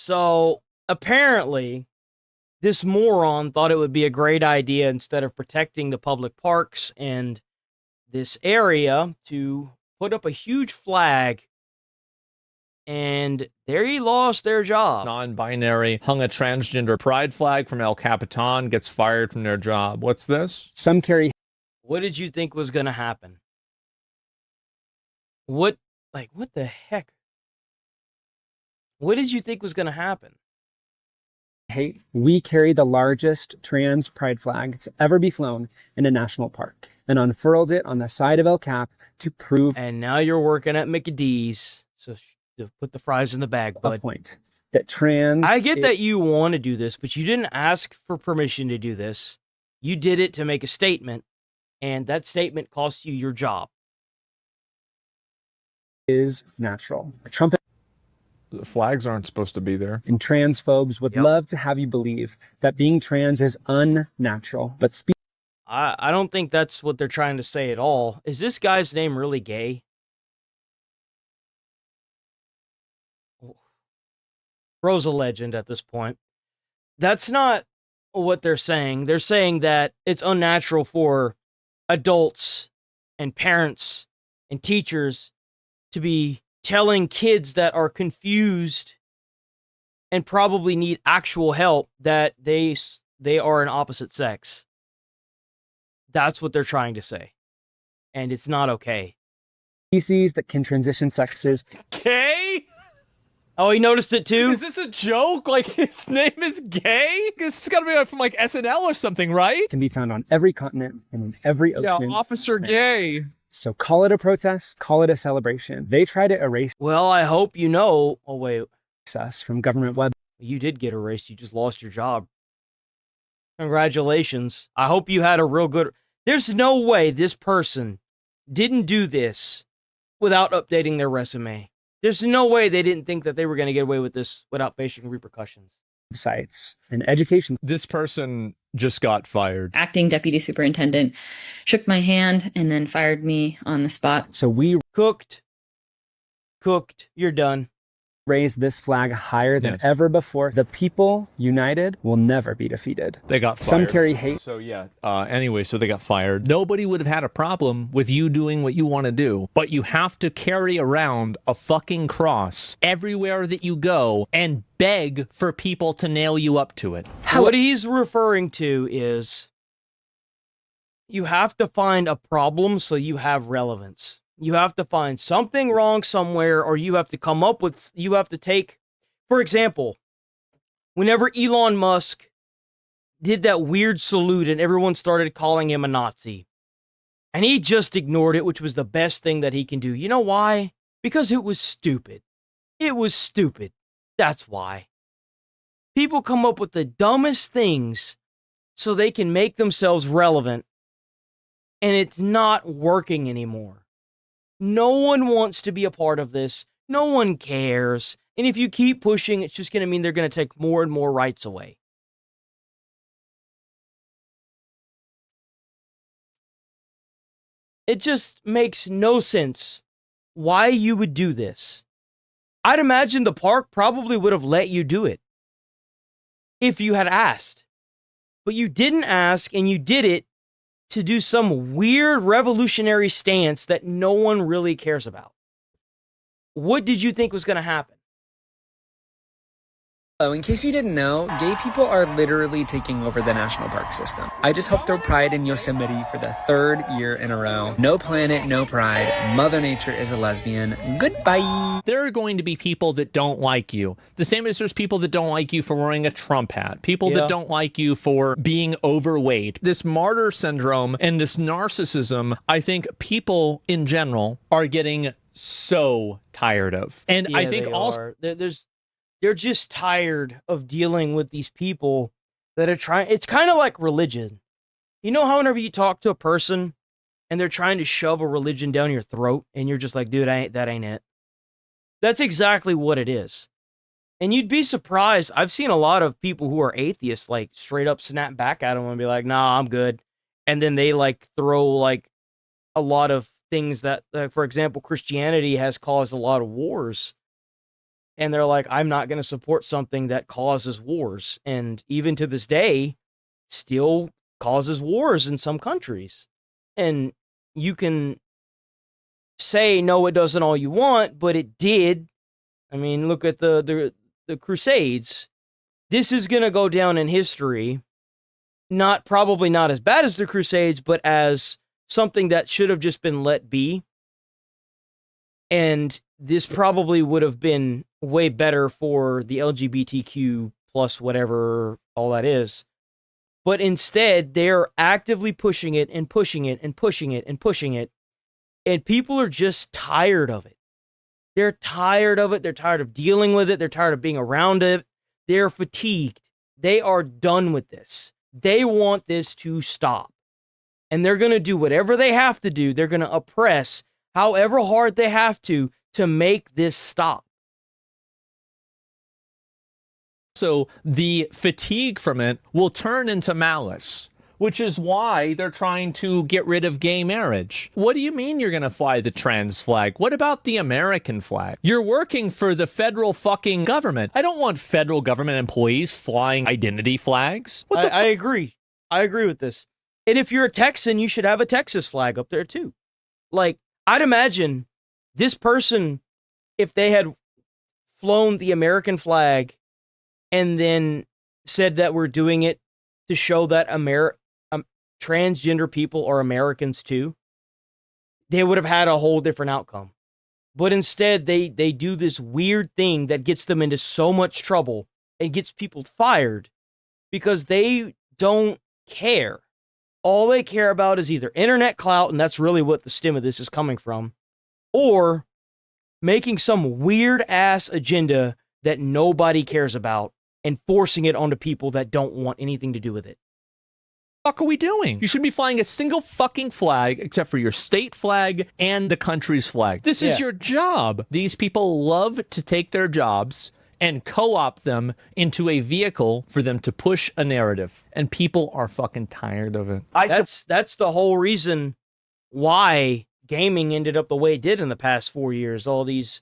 So apparently, this moron thought it would be a great idea instead of protecting the public parks and this area to put up a huge flag, and there he lost their job. Non-binary hung a transgender pride flag from El Capitan, gets fired from their job. What's this? Some carry. What did you think was going to happen? What the heck? What did you think was going to happen? Hey, we carry the largest trans pride flag to ever be flown in a national park and unfurled it on the side of El Cap to prove. And now you're working at McDee's, so to put the fries in the bag, bud. A point that trans. I get that you want to do this, but you didn't ask for permission to do this. You did it to make a statement, and that statement cost you your job. Is natural. Trump The flags aren't supposed to be there. and transphobes would love to have you believe that being trans is unnatural, but I don't think that's what they're trying to say at all. Is this guy's name really gay? Bro's a legend at this point. That's not what they're saying. They're saying that it's unnatural for adults and parents and teachers to be telling kids that are confused and probably need actual help that they are an opposite sex. That's what they're trying to say. And it's not okay. species that can transition sexes Gay? Oh, he noticed it too? Is this a joke? Like, his name is Gay? This has got to be from, like, SNL or something, right? can be found on every continent and in every ocean. Yeah, Officer Gay. So call it a protest, call it a celebration. They try to erase Well, I hope you know. Oh, wait. us from government web. You did get erased. You just lost your job. Congratulations. I hope you had a real good... There's no way this person didn't do this without updating their resume. There's no way they didn't think that they were going to get away with this without facing repercussions. Sites and education. This person just got fired. Acting deputy superintendent shook my hand and then fired me on the spot. So we Cooked. You're done. raise this flag higher than ever before. The people united will never be defeated. They got fired. Some carry hate. So yeah, anyway, so they got fired. Nobody would have had a problem with you doing what you want to do, but you have to carry around a fucking cross everywhere that you go and beg for people to nail you up to it. What he's referring to is you have to find a problem so you have relevance. You have to find something wrong somewhere, or you have to come up with, you have to take, for example, whenever Elon Musk did that weird salute and everyone started calling him a Nazi, and he just ignored it, which was the best thing that he can do. You know why? Because it was stupid. It was stupid. That's why. People come up with the dumbest things so they can make themselves relevant, and it's not working anymore. No one wants to be a part of this. No one cares. And if you keep pushing, it's just going to mean they're going to take more and more rights away. It just makes no sense why you would do this. I'd imagine the park probably would have let you do it if you had asked. But you didn't ask, and you did it to do some weird revolutionary stance that no one really cares about. What did you think was going to happen? Oh, in case you didn't know, gay people are literally taking over the national park system. I just hope throw pride in Yosemite for the third year in a row. No planet, no pride. Mother Nature is a lesbian. Goodbye. There are going to be people that don't like you. The same as there's people that don't like you for wearing a Trump hat. People that don't like you for being overweight. This martyr syndrome and this narcissism, I think people in general are getting so tired of. And Yeah, I think they also... are. They're just tired of dealing with these people that are trying. It's kind of like religion. You know how whenever you talk to a person and they're trying to shove a religion down your throat and you're just like, dude, that ain't it. That's exactly what it is. And you'd be surprised. I've seen a lot of people who are atheists like straight up snap back at them and be like, nah, I'm good. And then they like throw like a lot of things that, for example, Christianity has caused a lot of wars. and they're like, I'm not going to support something that causes wars. And even to this day, still causes wars in some countries. And you can say, no, it doesn't all you want, but it did. I mean, look at the Crusades. This is going to go down in history, probably not as bad as the Crusades, but as something that should have just been let be. And this probably would have been way better for the LGBTQ plus whatever all that is. But instead, they're actively pushing it and pushing it and pushing it and pushing it. And people are just tired of it. They're tired of it. They're tired of dealing with it. They're tired of being around it. They're fatigued. They are done with this. They want this to stop. And they're going to do whatever they have to do. They're going to oppress however hard they have to make this stop. So the fatigue from it will turn into malice, which is why they're trying to get rid of gay marriage. What do you mean you're going to fly the trans flag? What about the American flag? You're working for the federal fucking government. I don't want federal government employees flying identity flags. I agree. I agree with this. And if you're a Texan, you should have a Texas flag up there too. Like, I'd imagine this person, if they had flown the American flag and then said that we're doing it to show that transgender people are Americans too, they would have had a whole different outcome. But instead, they do this weird thing that gets them into so much trouble and gets people fired because they don't care. All they care about is either internet clout, and that's really what the stem of this is coming from, or making some weird ass agenda that nobody cares about and forcing it onto people that don't want anything to do with it. Fuck are we doing? You shouldn't be flying a single fucking flag except for your state flag and the country's flag. This is your job. These people love to take their jobs and co-opt them into a vehicle for them to push a narrative. And people are fucking tired of it. That's the whole reason why gaming ended up the way it did in the past 4 years. All these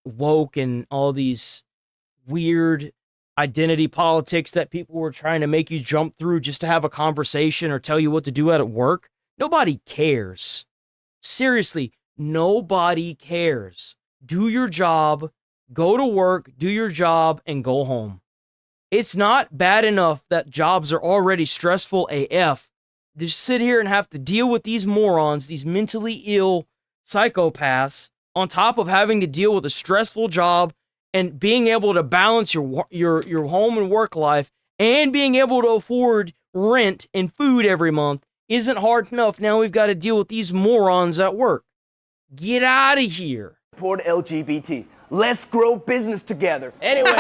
woke and all these weird identity politics that people were trying to make you jump through just to have a conversation or tell you what to do at work. Nobody cares. Seriously, nobody cares. Do your job, go to work, do your job, and go home. It's not bad enough that jobs are already stressful AF. Just sit here and have to deal with these morons, these mentally ill psychopaths, on top of having to deal with a stressful job and being able to balance your home and work life and being able to afford rent and food every month isn't hard enough. Now we've got to deal with these morons at work. Get out of here. Support LGBT. Let's grow business together. Anyway.